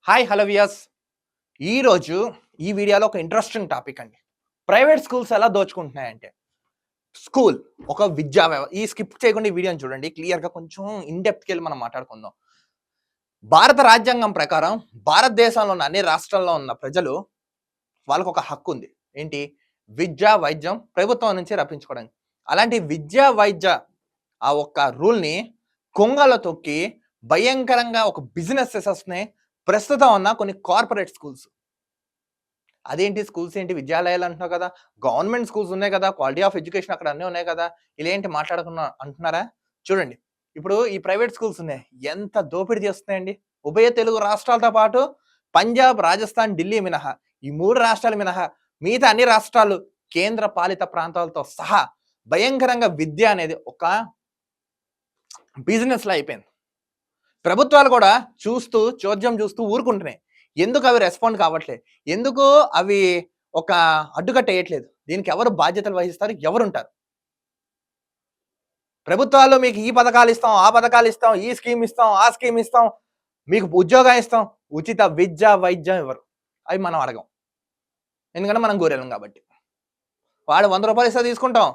Hello viewers. ఈరోజు ఈ వీడియోలో ఒక ఇంట్రెస్టింగ్ టాపిక్ అండి. ప్రైవేట్ స్కూల్స్ ఎలా దోచుకుంటున్నాయంటే, స్కూల్ ఒక విద్యా ఈ స్కిప్ చేయకుండా ఈ వీడియోని చూడండి. క్లియర్‌గా కొంచెం ఇన్ డెప్త్‌కెళ్ళి మనం మాట్లాడుకుందాం. భారత రాజ్యాంగం ప్రకారం భారతదేశంలో ఉన్న అన్ని రాష్ట్రాల్లో ఉన్న ప్రజలు వాళ్ళకొక హక్కు ఉంది. ఏంటి? విద్య, వైద్యం ప్రభుత్వం నుంచి రప్పించుకోవడానికి. అలాంటి విద్యా, వైద్య ఆ ఒక్క రూల్‌ని కొంగలో తొక్కి భయంకరంగా ఒక బిజినెసెస్‌ని ప్రస్తుతం ఉన్న కొన్ని కార్పొరేట్ స్కూల్స్. అదేంటి స్కూల్స్ ఏంటి విద్యాలయాలు అంటున్నావు కదా! గవర్నమెంట్ స్కూల్స్ ఉన్నాయి కదా! క్వాలిటీ ఆఫ్ ఎడ్యుకేషన్ అక్కడ అన్నీ ఉన్నాయి కదా! ఇలా ఏంటి మాట్లాడకున్నా అంటున్నారా? చూడండి. ఇప్పుడు ఈ ప్రైవేట్ స్కూల్స్ ఉన్నాయి. ఎంత దోపిడీ చేస్తున్నాయండి. ఉభయ తెలుగు రాష్ట్రాలతో పాటు పంజాబ్, రాజస్థాన్, ఢిల్లీ మినహా ఈ 3 రాష్ట్రాలు మినహా మిగతా అన్ని రాష్ట్రాలు కేంద్ర పాలిత ప్రాంతాలతో సహా భయంకరంగా విద్య అనేది ఒక బిజినెస్‌లా అయిపోయింది. ప్రభుత్వాలు కూడా చోద్యం చూస్తూ ఊరుకుంటున్నాయి. ఎందుకు అవి రెస్పాండ్ కావట్లేదు? ఎందుకు అవి ఒక అడ్డుకట్టేయట్లేదు? దీనికి ఎవరు బాధ్యతలు వహిస్తారు? ఎవరుంటారు? ప్రభుత్వాలు మీకు ఈ పథకాలు ఇస్తాం, ఆ పథకాలు ఇస్తాం, ఈ స్కీమ్ ఇస్తాం, ఆ స్కీమ్ ఇస్తాం, మీకు ఉద్యోగం ఇస్తాం, ఉచిత విద్య, వైద్యం ఇవ్వరు. అవి మనం అడగం. ఎందుకంటే మనం గొర్రెలం కాబట్టి. వాడు ₹100 ఇస్తే తీసుకుంటాం.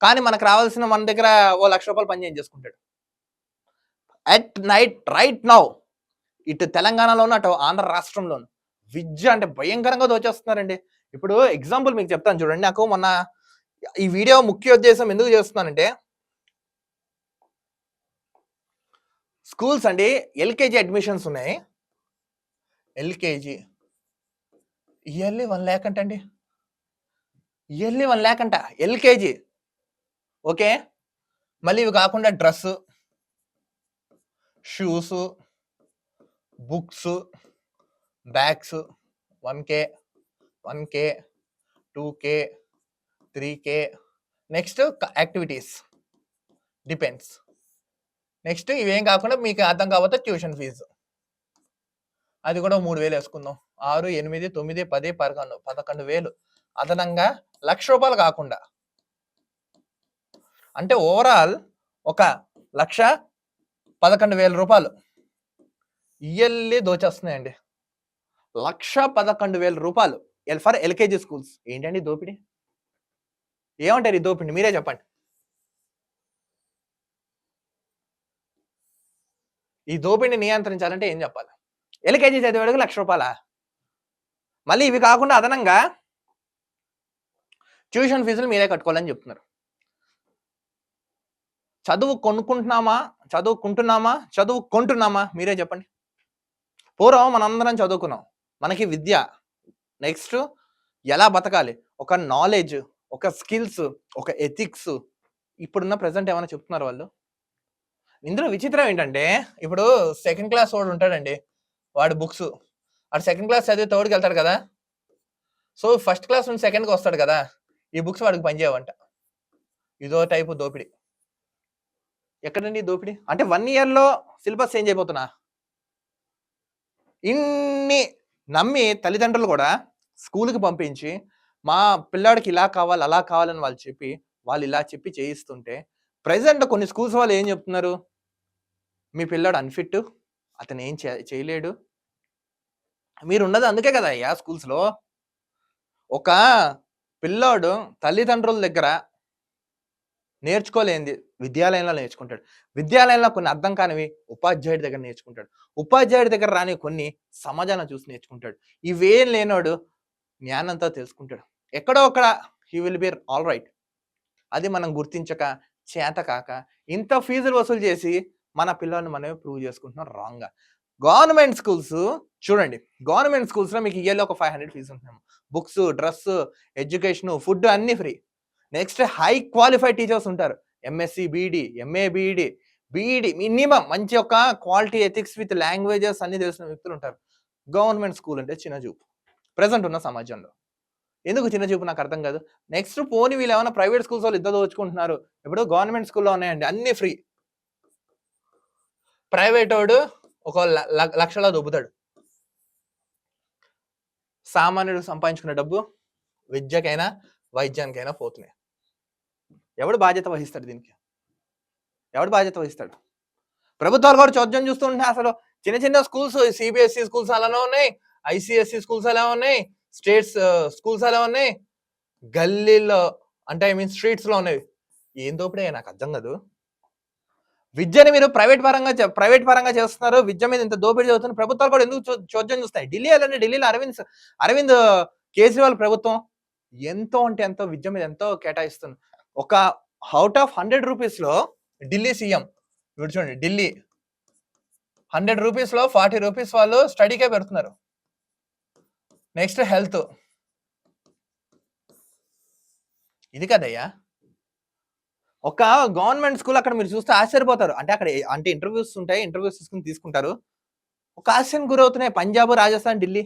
కానీ మనకు రావాల్సిన మన దగ్గర ఓ ₹1,00,000 పని చేయించేసుకుంటాడు. అట్ నైట్ రైట్ నౌ ఇటు తెలంగాణలోను అటు ఆంధ్ర రాష్ట్రంలోను విద్య అంటే భయంకరంగా దోచేస్తున్నారండి. ఇప్పుడు ఎగ్జాంపుల్ మీకు చెప్తాను చూడండి. నాకు మొన్న ఈ వీడియో ముఖ్య ఉద్దేశం ఎందుకు చేస్తున్నానంటే, స్కూల్స్ అండి ఎల్కేజీ అడ్మిషన్స్ ఉన్నాయి. ఎల్కేజీ ఇయర్లీ 1 lakh అంటండి. ఇయర్లీ 1 lakh అంట ఎల్కేజీ. ఓకే, మళ్ళీ ఇవి కాకుండా dress, shoes, books, bags 1K, 2K, 3K. Next activities depends. Next ఇవేం కాకుండా మీకు అర్థం కాకపోతే ట్యూషన్ ఫీజు, అది కూడా 3,000 వేసుకుందాం. 6, 8, 9, 10, 11,000 అదనంగా ₹1,00,000 కాకుండా అంటే ఓవరాల్ ఒక ₹1,11,000 ఇయర్లీ దోచేస్తున్నాయండి. ₹1,11,000 for LKG schools. ఏంటండి దోపిడీ? ఏమంటారు ఈ దోపిడీ? మీరే చెప్పండి. ఈ దోపిడిని నియంత్రించాలంటే ఏం చెప్పాలి? ఎల్కేజీ చదివేవాడికి ₹1,00,000. మళ్ళీ ఇవి కాకుండా అదనంగా ట్యూషన్ ఫీజులు మీరే కట్టుకోవాలని చెప్తున్నారు. చదువుకుంటున్నామా మీరే చెప్పండి. పూర్వం మనందరం చదువుకున్నాం. మనకి విద్య, నెక్స్ట్ ఎలా బతకాలి, ఒక నాలెడ్జ్, ఒక స్కిల్స్, ఒక ఎథిక్స్ ఇప్పుడున్న ప్రెసెంట్ ఏమైనా చెప్తున్నారు వాళ్ళు? ఇందులో విచిత్రం ఏంటంటే, ఇప్పుడు సెకండ్ క్లాస్ వాడు ఉంటాడండి, వాడు బుక్స్ వాడు సెకండ్ క్లాస్ చదివి థర్డ్కి వెళ్తాడు కదా. సో ఫస్ట్ క్లాస్ నుంచి సెకండ్కి వస్తాడు కదా, ఈ బుక్స్ వాడికి పనిచేయవంట. ఇదో టైపు దోపిడీ. ఎక్కడండి దోపిడీ? అంటే 1 yearలో సిలబస్ చేంజ్ అయిపోతున్నా. ఇన్ని నమ్మి తల్లిదండ్రులు కూడా స్కూల్కి పంపించి మా పిల్లాడికి ఇలా కావాలి అలా కావాలని వాళ్ళు ఇలా చెప్పి చేయిస్తుంటే, ప్రెసెంట్ కొన్ని స్కూల్స్ వాళ్ళు ఏం చెప్తున్నారు? మీ పిల్లాడు అన్ఫిట్, అతను ఏం చేయలేడు. మీరు ఉన్నది అందుకే కదా అయ్యా స్కూల్స్లో. ఒక పిల్లాడు తల్లిదండ్రుల దగ్గర నేర్చుకోలేంది విద్యాలయంలో నేర్చుకుంటాడు. విద్యాలయంలో కొన్ని అర్థం కానివి ఉపాధ్యాయుడి దగ్గర నేర్చుకుంటాడు. ఉపాధ్యాయుడి దగ్గర రాని కొన్ని సమాజాన్ని చూసి నేర్చుకుంటాడు. ఇవేం లేనోడు జ్ఞానంతో తెలుసుకుంటాడు. ఎక్కడో అక్కడ he will be all right. అది మనం గుర్తించక, చేత కాక ఇంత ఫీజులు వసూలు చేసి మన పిల్లల్ని మనమే ప్రూవ్ చేసుకుంటున్నాం రాంగ్గా. గవర్నమెంట్ స్కూల్స్ చూడండి, గవర్నమెంట్ స్కూల్స్లో మీకు ఇయర్లీ ఒక 500 ఫీజు ఉంటున్నాము. బుక్స్, డ్రెస్, ఎడ్యుకేషన్, ఫుడ్ అన్నీ free. Next high qualified teachers ఉంటారు. MSc BEd, MA BEd minimum మంచి ఒక క్వాలిటీ ఎథిక్స్ విత్ లాంగ్వేజెస్ అన్ని తెలిసిన వ్యక్తులు ఉంటారు. గవర్నమెంట్ స్కూల్ అంటే చిన్నచూపు ప్రెసెంట్ ఉన్న సమాజంలో. ఎందుకు చిన్నచూపు నాకు అర్థం కాదు. నెక్స్ట్ పోనీ వీళ్ళు ఏమైనా ప్రైవేట్ స్కూల్స్ వాళ్ళు ఇద్దరు దోచుకుంటున్నారు. ఇప్పుడు గవర్నమెంట్ స్కూల్లో ఉన్నాయండి అన్ని ఫ్రీ. ప్రైవేట్ వాడు ఒక లక్షలా దొబ్బుతాడు. సామాన్యుడు సంపాదించుకున్న డబ్బు విద్యకైనా వైద్యానికైనా పోతున్నాయి. ఎవడు బాధ్యత వహిస్తాడు దీనికి? ఎవడు బాధ్యత వహిస్తాడు? ప్రభుత్వాలు కూడా చోద్యం చూస్తూ ఉంటే అసలు చిన్న చిన్న స్కూల్స్ సిబిఎస్ఈ స్కూల్స్ అలానే ఉన్నాయి, ఐసిఎస్ఈ స్కూల్స్ అలా ఉన్నాయి, స్టేట్స్ స్కూల్స్ అలా ఉన్నాయి, గల్లీలో అంటే ఐ మీన్ స్ట్రీట్స్ లో ఉన్నాయి. ఏం దోపిడే నాకు అర్థం కాదు. విద్యని మీరు ప్రైవేట్ పరంగా చేస్తున్నారు. విద్య మీద ఇంత దోపిడీ చదువుతున్నారు. ప్రభుత్వాలు కూడా ఎందుకు చోద్యం చూస్తాయి? ఢిల్లీలో అరవింద్ కేజ్రీవాల్ ప్రభుత్వం ఎంతో అంటే ఎంతో విద్య మీద ఎంతో కేటాయిస్తుంది. ఒక అవుట్ ఆఫ్ 100 రూపీస్ లో ఢిల్లీ సీఎం ఇప్పుడు చూడండి, ఢిల్లీ 100 రూపీస్ లో 40 రూపీస్ వాళ్ళు స్టడీకే పెడుతున్నారు. Next health. ఇది కదయ్యా ఒక గవర్నమెంట్ స్కూల్. అక్కడ మీరు చూస్తే ఆశ్చర్యపోతారు. అంటే అక్కడ అంటే ఇంటర్వ్యూస్ ఉంటాయి, ఇంటర్వ్యూస్ తీసుకుంటారు. ఒక ఆశ్చర్యం గురవుతున్నాయి పంజాబ్, రాజస్థాన్, ఢిల్లీ.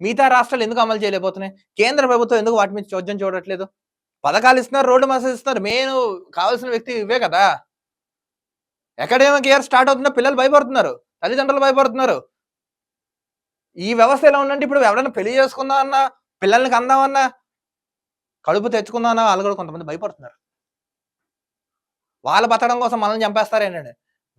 మిగతా రాష్ట్రాలు ఎందుకు అమలు చేయలేకపోతున్నాయి? కేంద్ర ప్రభుత్వం ఎందుకు వాటి మీద చోద్యం చూడట్లేదు? పథకాలు ఇస్తున్నారు, రోడ్డు మసాజ్ ఇస్తున్నారు. మెయిన్ కావాల్సిన వ్యక్తి ఇవే కదా. అకాడమిక్ ఇయర్ స్టార్ట్ అవుతున్నా పిల్లలు భయపడుతున్నారు, తల్లిదండ్రులు భయపడుతున్నారు. ఈ వ్యవస్థ ఎలా ఉందంటే ఇప్పుడు ఎవరైనా పెళ్లి చేసుకుందామన్నా, పిల్లల్ని కందామన్నా, కడుపు తెచ్చుకుందామన్నా వాళ్ళు కూడా కొంతమంది భయపడుతున్నారు. వాళ్ళ బతకడం కోసం మనల్ని చంపేస్తారేనండి.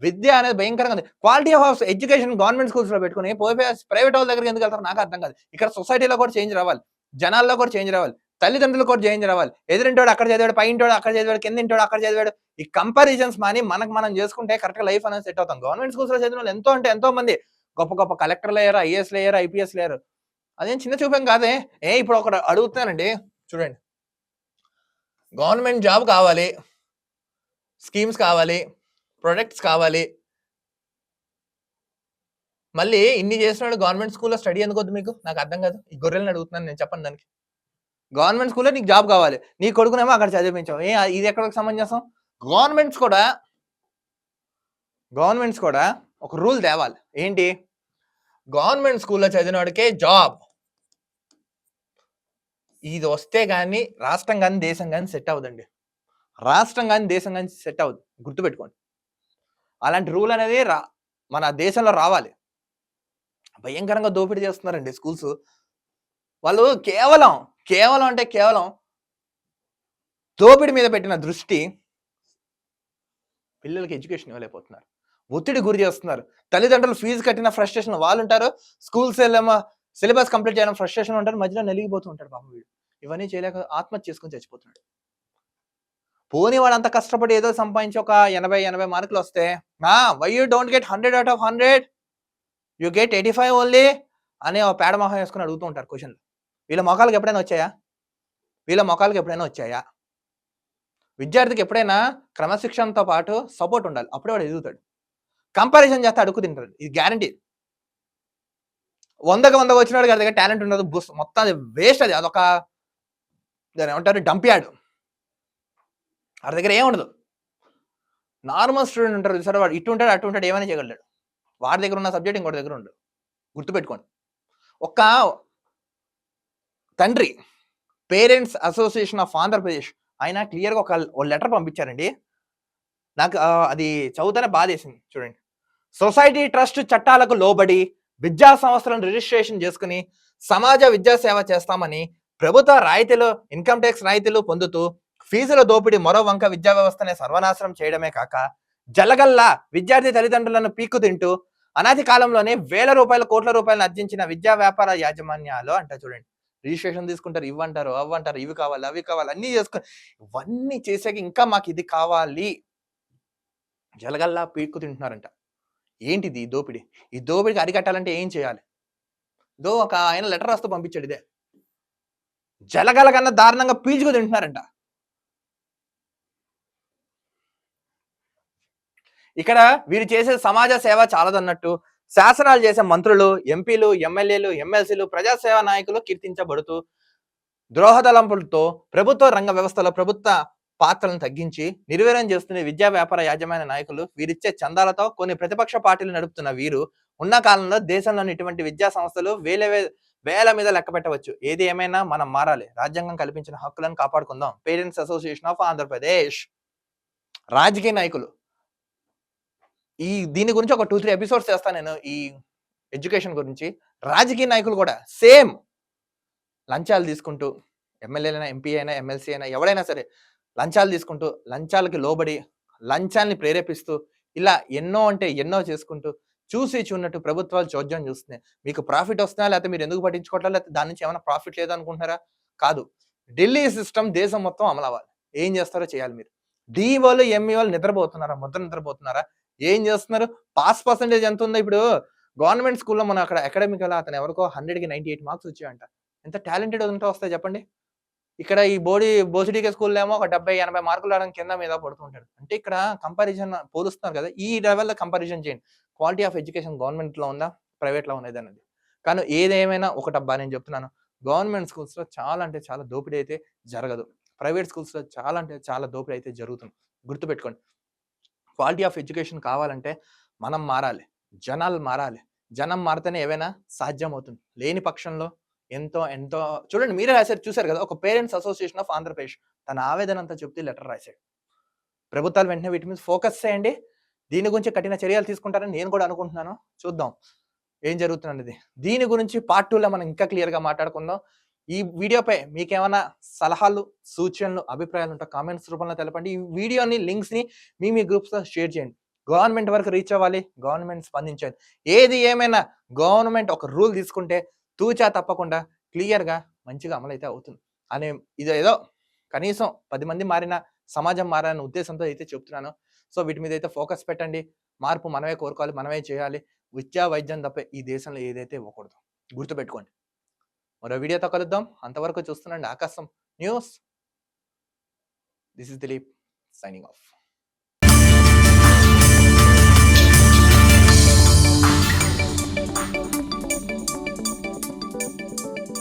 విద్య అనేది భయంకరంగా ఉంది. Quality of education government schools లో పెట్టుకుని ప్రైవేట్ వాళ్ళ దగ్గరికి ఎందుకు వెళ్తారు నాకు అర్థం కాదు. ఇక్కడ సొసైటీలో కూడా చేంజ్ రావాలి, జనాల్లో కూడా చేంజ్ రావాలి, తల్లిదండ్రులు కూడా చేంజ్ రావాలి. ఎదురింటోడు అక్కడ చదివాడు, పైంటోడు అక్కడ చదివాడు, కిందింటోడు అక్కడ చదివాడు. ఈ కంపారిజన్స్ మాని మనం చేసుకుంటే కరెక్ట్ గా లైఫ్ అనేది సెట్ అవుతాం. గవర్నమెంట్ స్కూల్స్ లో చదివిన వాళ్ళు ఎంతో అంటే ఎంతో మంది గొప్ప గొప్ప కలెక్టర్లు అయ్యారు, ఐఏఎస్లు అయ్యారు, ఐపీఎస్లు అయ్యారు. అదేం చిన్న చూపేం కాదే. ఇప్పుడు ఒకటి అడుగుతున్నానండి, చూడండి. గవర్నమెంట్ జాబ్ కావాలి, స్కీమ్స్ కావాలి, ప్రొడక్ట్స్ కావాలి, మళ్ళీ ఇన్ని చేసినాడు గవర్నమెంట్ స్కూల్లో స్టడీ ఎందుకు వద్దు మీకు? నాకు అర్థం కాదు. ఈ గొర్రెలను అడుగుతున్నాను నేను, చెప్పండి దానికి. గవర్నమెంట్ స్కూల్లో నీకు జాబ్ కావాలి, నీ కొడుకునేమో అక్కడ చదివించావు. ఇది ఎక్కడికి సమంజసం? గవర్నమెంట్స్ కూడా ఒక రూల్ తేవాలి. ఏంటి? గవర్నమెంట్ స్కూల్లో చదివిన వాడికే జాబ్. ఇది వస్తే కానీ రాష్ట్రం కానీ దేశం కానీ సెట్ అవ్వదండి. రాష్ట్రం కానీ దేశం కానీ సెట్ అవ్వదు, గుర్తుపెట్టుకోండి. అలాంటి రూల్ అనేది మన దేశంలో రావాలి. భయంకరంగా దోపిడీ చేస్తున్నారండి స్కూల్స్ వాళ్ళు. కేవలం దోపిడీ మీద పెట్టిన దృష్టి పిల్లలకి ఎడ్యుకేషన్ ఇవ్వలేకపోతున్నారు. ఒత్తిడి గురి చేస్తున్నారు. తల్లిదండ్రులు ఫీజు కట్టిన ఫ్రస్ట్రేషన్ వాళ్ళు ఉంటారు, స్కూల్స్ వెళ్ళేమో సిలబస్ కంప్లీట్ చేయడం ఫ్రస్ట్రేషన్ ఉంటారు, మధ్యలో నలిగిపోతూ ఉంటారు పాపం వీడు. ఇవన్నీ చేయలేక ఆత్మహత్య చేసుకుని చచ్చిపోతున్నాడు. పోనీ వాడు అంత కష్టపడి ఏదో సంపాదించి ఒక 80 మార్కులు వస్తే, why you don't get 100 out of 100, you get 85 only అని పేడ మొహం వేసుకుని అడుగుతూ ఉంటారు క్వశ్చన్లు. వీళ్ళ మొఖాలకు ఎప్పుడైనా వచ్చాయా? విద్యార్థికి ఎప్పుడైనా క్రమశిక్షణతో పాటు సపోర్ట్ ఉండాలి, అప్పుడే వాడు ఎదుగుతాడు. కంపారిజన్ చేస్తే అడుగు తింటాడు, ఇది గ్యారంటీ. 100కి 100 వచ్చిన వాడు గారి దగ్గర టాలెంట్ ఉండదు, మొత్తం అది వేస్ట్. అదొక దాని ఏమంటారు, డంపియాడు. వాడి దగ్గర ఏముండదు. నార్మల్ స్టూడెంట్ ఉంటారు సరే, వాడు ఇటు ఉంటాడు అటు ఉంటాడు, ఏమైనా చేయగలడు. వాడి దగ్గర ఉన్న సబ్జెక్ట్ ఇంకోటి దగ్గర ఉండదు, గుర్తుపెట్టుకోండి. ఒక తండ్రి పేరెంట్స్ అసోసియేషన్ ఆఫ్ ఆంధ్రప్రదేశ్ ఆయన క్లియర్గా ఒక లెటర్ పంపించారండి. నాకు అది చదువుతానే బాధేసింది. చూడండి, సొసైటీ ట్రస్ట్ చట్టాలకు లోబడి విద్యా సంస్థలను రిజిస్ట్రేషన్ చేసుకుని సమాజ విద్యా సేవ చేస్తామని ప్రభుత్వ రాయితీలు, ఇన్కమ్ ట్యాక్స్ రాయితీలు పొందుతూ ఫీజుల దోపిడీ మరో వంక విద్యా వ్యవస్థని సర్వనాశనం చేయడమే కాక జలగల్లా విద్యార్థి తల్లిదండ్రులను పీక్కు తింటూ అనాది కాలంలోనే వేల రూపాయలు, కోట్ల రూపాయలను అర్జించిన విద్యా వ్యాపార యాజమాన్యాలు అంట. చూడండి, రిజిస్ట్రేషన్ తీసుకుంటారు, ఇవ్వంటారు, అవ్వంటారు, ఇవి కావాలి, అవి కావాలి, అన్నీ చేసుకుని ఇవన్నీ చేసాక ఇంకా మాకు ఇది కావాలి జలగల్లా పీక్కు తింటున్నారంట. ఏంటిది ఈ దోపిడీ? ఈ దోపిడికి అరికట్టాలంటే ఏం చేయాలి? ఒక ఆయన లెటర్ రాస్తూ పంపించాడు, ఇదే జలగల కన్నా దారుణంగా పీల్చుకు తింటున్నారంట. ఇక్కడ వీరు చేసే సమాజ సేవ చాలదన్నట్టు శాసనాలు చేసే మంత్రులు, ఎంపీలు, ఎమ్మెల్యేలు, ఎమ్మెల్సీలు, ప్రజాసేవా నాయకులు కీర్తించబడుతూ ద్రోహదలంపులతో ప్రభుత్వ రంగ వ్యవస్థలో ప్రభుత్వ పాత్రలను తగ్గించి నిర్వీర్యం చేస్తున్న విద్యా వ్యాపార యాజమాన్య నాయకులు, వీరిచ్చే చందాలతో కొన్ని ప్రతిపక్ష పార్టీలు నడుపుతున్న వీరు ఉన్న కాలంలో దేశంలోని ఇటువంటి విద్యా సంస్థలు వేల మీద లెక్క పెట్టవచ్చు. ఏది ఏమైనా మనం మారాలి, రాజ్యాంగం కల్పించిన హక్కులను కాపాడుకుందాం. Parents association of Andhra Pradesh. రాజకీయ నాయకులు, దీని గురించి ఒక 2-3 ఎపిసోడ్స్ చేస్తాను నేను, ఈ ఎడ్యుకేషన్ గురించి. రాజకీయ నాయకులు కూడా సేమ్ లంచాలు తీసుకుంటూ, ఎమ్మెల్యేలైనా, ఎంపీ అయినా, ఎమ్మెల్సీ అయినా, ఎవడైనా సరే లంచాలు తీసుకుంటూ, లంచాలకి లోబడి, లంచాల్ని ప్రేరేపిస్తూ, ఇలా ఎన్నో అంటే ఎన్నో చేసుకుంటూ చూసి చూడనట్టు ప్రభుత్వాలు చోద్యం చూస్తున్నాయి. మీకు ప్రాఫిట్ వస్తుందా? లేకపోతే మీరు ఎందుకు పట్టించుకోవట్లేదు? లేకపోతే దాని నుంచి ఏమైనా ప్రాఫిట్ లేదనుకుంటున్నారా? కాదు. ఢిల్లీ సిస్టమ్ దేశం మొత్తం అమలవ్వాలి. ఏం చేస్తారో చేయాలి మీరు. డీ వాళ్ళు, ఎంఈ వాళ్ళు నిద్రపోతున్నారా? ముద్ర నిద్రపోతున్నారా? ఏం చేస్తున్నారు? పాస్ పర్సెంటేజ్ ఎంత ఉందో ఇప్పుడు గవర్నమెంట్ స్కూల్‌లో మనం అక్కడ అకాడమికల్ అతను ఎవరికో 100కి 98 మార్క్స్ వచ్చాయంట. ఎంత టాలెంటెడ్ ఉంటే వస్తాయి చెప్పండి? ఇక్కడ ఈ బోసిడీకే స్కూల్‌లో ఏమో ఒక 70, 80 మార్కులు రావడానికి కింద మీద పడుతుంటాడు. అంటే ఇక్కడ కంపారిజన్ పోలుస్తున్నారు కదా! ఈ లెవెల్‌లో కంపారిజన్ చేయండి. క్వాలిటీ ఆఫ్ ఎడ్యుకేషన్ గవర్నమెంట్‌లో ఉందా? ప్రైవేట్‌లో ఉన్నదన్నది. కానీ ఏదేమైనా ఒకటబ్బా నేను చెప్తున్నాను. గవర్నమెంట్ స్కూల్స్‌లో చాలా అంటే చాలా దోపిడీ అయితే జరగదు. ప్రైవేట్ స్కూల్స్‌లో చాలా అంటే చాలా దోపిడీ అయితే జరుగుతుంది. గుర్తుపెట్టుకోండి. క్వాలిటీ ఆఫ్ ఎడ్యుకేషన్ కావాలంటే మనం మారాలి. జనాలు మారాలి. జనం మారితేనే ఏవైనా సాధ్యమవుతుంది. లేని పక్షంలో ఎంతో చూడండి మీరే రాసారు చూసారు కదా! ఒక పేరెంట్స్ అసోసియేషన్ ఆఫ్ ఆంధ్రప్రదేశ్ తన ఆవేదన అంతా చెప్తూ లెటర్ రాసాడు. ప్రభుత్వాలు వెంటనే వీటి మీద ఫోకస్ చేయండి. దీని గురించి కఠిన చర్యలు తీసుకుంటారని నేను కూడా అనుకుంటున్నాను. చూద్దాం ఏం జరుగుతుందనేది. దీని గురించి పార్ట్ 2లో మనం ఇంకా క్లియర్‌గా మాట్లాడుకుందాం. ఈ వీడియోపై మీకేమైనా సలహాలు, సూచనలు, అభిప్రాయాలు ఉంటే కామెంట్స్ రూపంలో తెలపండి. ఈ వీడియోని లింక్స్‌ని మీ గ్రూప్స్‌లో షేర్ చేయండి. గవర్నమెంట్ వరకు రీచ్ అవ్వాలి. గవర్నమెంట్ స్పందించాలి. ఏది ఏమైనా గవర్నమెంట్ ఒక రూల్ తీసుకుంటే తూచా తప్పకుండా క్లియర్‌గా మంచిగా అమలైతే అవుతుంది. అనే ఇదేదో కనీసం 10 మంది మారినా సమాజం మారాలనే ఉద్దేశంతో అయితే చెప్తున్నాను. సో వీటి మీద అయితే ఫోకస్ పెట్టండి. మార్పు మనమే కోరుకోవాలి. మనమే చేయాలి. విద్యా, వైద్యం తప్ప ఈ దేశంలో ఏదైతే ఇవ్వకూడదు. గుర్తుపెట్టుకోండి. మరో వీడియోతో కలుద్దాం. అంతవరకు చూస్తుండండి ఆకాశం news. This is Dilip signing off.